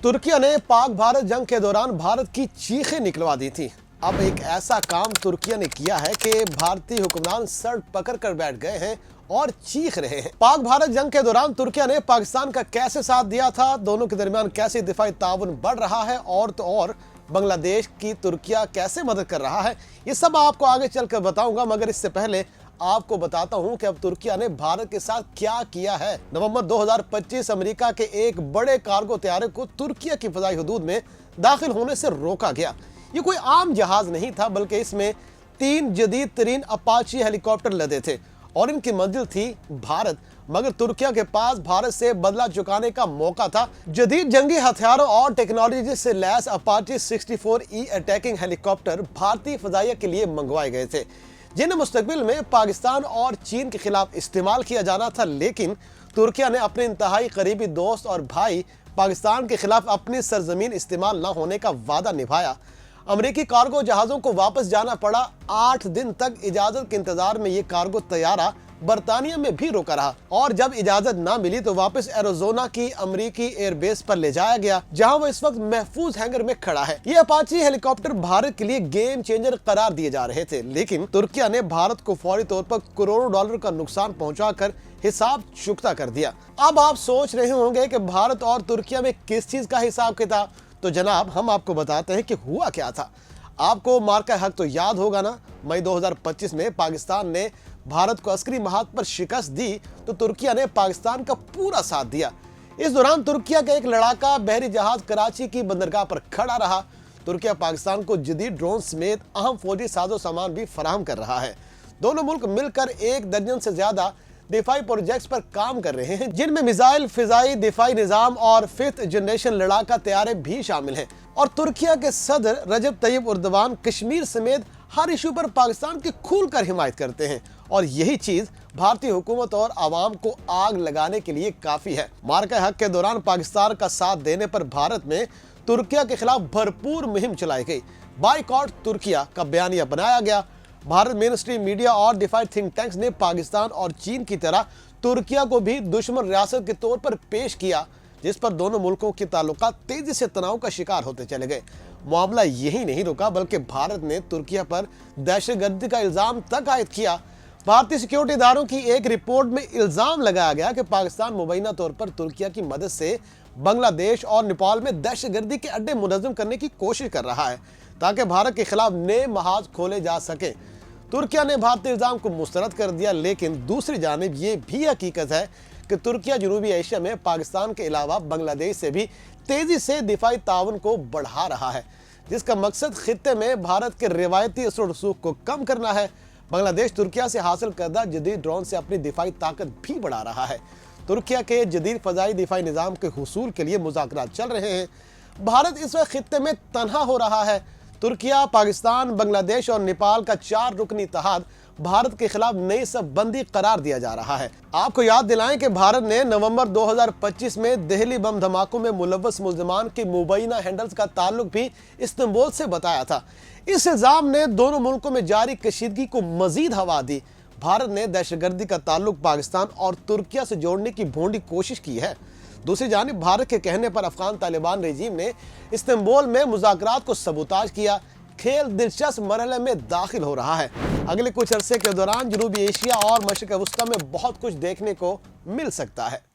तुर्किया ने पाक भारत जंग के दौरान भारत की चीखें निकलवा दी थी। अब एक ऐसा काम तुर्किया ने किया है कि भारतीय हुक्मरान सर पकड़ कर बैठ गए हैं और चीख रहे हैं। पाक भारत जंग के दौरान तुर्किया ने पाकिस्तान का कैसे साथ दिया था, दोनों के दरमियान कैसे दिफाई ताउन बढ़ रहा है और तो और बांग्लादेश की तुर्किया कैसे मदद कर रहा है, ये सब आपको आगे चलकर बताऊंगा। मगर इससे पहले आपको बताता हूं कि अब तुर्किया ने भारत के साथ क्या किया है। नवंबर 2025 अमेरिका के एक बड़े कार्गो तैयारे को तुर्किया की फजाई हदूद में दाखिल होने से रोका गया। ये कोई आम जहाज नहीं था, बल्कि इसमें 3 जदीद तरीन अपाची हेलीकॉप्टर लदे थे और इनकी मंजिल थी भारत। मगर तुर्किया के पास भारत से बदला चुकाने का मौका था। जदीद जंगी हथियारों और टेक्नोलॉजी से lace Apache 64E attacking helicopter भारतीय फजाइया के लिए मंगवाए गए थे, जिन्हें मुस्तकबिल में पाकिस्तान और चीन के खिलाफ इस्तेमाल किया जाना था। लेकिन तुर्किया ने अपने इंतहाई करीबी दोस्त और भाई पाकिस्तान के खिलाफ अपनी सरजमीन इस्तेमाल न होने का वादा निभाया। अमेरिकी कार्गो जहाज़ों को वापस जाना पड़ा। 8 दिन तक इजाज़त के इंतजार में ये कार्गो तैयारा बरतानिया में भी रोका रहा और जब इजाज़त ना मिली तो वापस एरिज़ोना की अमेरिकी एयरबेस पर ले जाया गया, जहां वो इस वक्त महफूज हैंगर में खड़ा है। ये अपाची हेलीकॉप्टर भारत के लिए गेम चेंजर करार दिए जा रहे थे, लेकिन तुर्किया ने भारत को फौरी तौर पर करोड़ों डॉलर का नुकसान पहुंचाकर हिसाब चुकता कर दिया। अब आप सोच रहे होंगे कि भारत और तुर्किया में किस चीज का हिसाब किताब, तो जनाब हम आपको बताते हैं कि हुआ क्या था। आपको मार्का हक तो याद होगा ना। मई 2025 में पाकिस्तान ने भारत को अस्करी महाद पर शिकस्त दी तो तुर्किया ने पाकिस्तान का पूरा साथ दिया। इस दौरान तुर्किया का एक लड़ाका बहरी जहाज कराची की बंदरगाह पर खड़ा रहा। तुर्किया पाकिस्तान को जदीद ड्रोन समेत अहम फौजी साजो सामान भी फराहम कर रहा है। दोनों मुल्क मिलकर 1 दर्जन से ज्यादा दिफाई प्रोजेक्ट्स पर काम कर रहे हैं, जिनमें मिसाइल, फिजाई दिफाई निजाम और 5th जनरेशन लड़ाका तैयारे भी शामिल हैं। और तुर्किया के सदर रजब तैयब उर्दवान कश्मीर समेत हर इशू पर पाकिस्तान की खुलकर हिमायत करते हैं और यही चीज भारतीय हुकूमत और आवाम को आग लगाने के लिए काफी है। मार्का हक के दौरान पाकिस्तान का साथ देने पर भारत में तुर्किया के खिलाफ भरपूर मुहिम चलाई गई। बाइकॉट तुर्किया का बयानिया बनाया गया। भारत मेन स्ट्रीम मीडिया और दिफाई थिंक टैंक्स ने पाकिस्तान और चीन की तरह तुर्किया को भी दुश्मन रियासत के तौर पर पेश किया, जिस पर दोनों मुल्कों के ताल्लुकात तेजी से तनाव का शिकार होते चले गए। मामला यही नहीं रुका, बल्कि भारत ने तुर्किया पर दहशतगर्दी का इल्जाम तक आयद किया। भारतीय सिक्योरिटी इदारों की एक रिपोर्ट में इल्जाम लगाया गया कि पाकिस्तान मुबैना तौर पर तुर्किया की मदद से बांग्लादेश और नेपाल में दहशतगर्दी के अड्डे मुनज़्ज़म करने की कोशिश कर रहा है, ताकि भारत के खिलाफ नए महाज खोले जा सके। तुर्किया ने भारतीय इल्जाम को मुस्तरद कर दिया, लेकिन दूसरी जानिब ये भी हकीकत है कि तुर्किया जनूबी एशिया में पाकिस्तान के अलावा बांग्लादेश से भी तेजी से दिफाई ताउन को बढ़ा रहा है, जिसका मकसद खित्ते में भारत के रिवायती असर रसूख को कम करना है। बांग्लादेश तुर्किया से हासिल करदा जदीद ड्रोन से अपनी दिफाई ताकत भी बढ़ा रहा है। तुर्किया के जदीद फजाई दिफाई निज़ाम के हुसूल के लिए मुज़ाकरात चल रहे हैं। भारत इस वक्त खित्ते में तन्हा हो रहा है। तुर्किया, पाकिस्तान, बांग्लादेश और नेपाल का 4 रुकनी इत्तेहाद भारत के खिलाफ नई सबबंदी करार दिया जा रहा है। आपको याद दिलाएं कि भारत ने नवंबर 2025 में दिल्ली बम धमाकों में मुलव्वस मुल्ज़िमान के मुबैना हैंडल्स का ताल्लुक भी इस्तांबुल से बताया था। इस इल्जाम ने दोनों मुल्कों में जारी कशीदगी को मजीद हवा दी। भारत ने दहशतगर्दी का ताल्लुक पाकिस्तान और तुर्किया से जोड़ने की भोंडी कोशिश की है। दूसरी जानिब भारत के कहने पर अफगान तालिबान रजीम ने इस्तांबुल में मुज़ाकरात को सबूताज किया। खेल दिलचस्प मरहले में दाखिल हो रहा है। अगले कुछ अरसे के दौरान जनूबी एशिया और मशरिक़ वस्ता में बहुत कुछ देखने को मिल सकता है।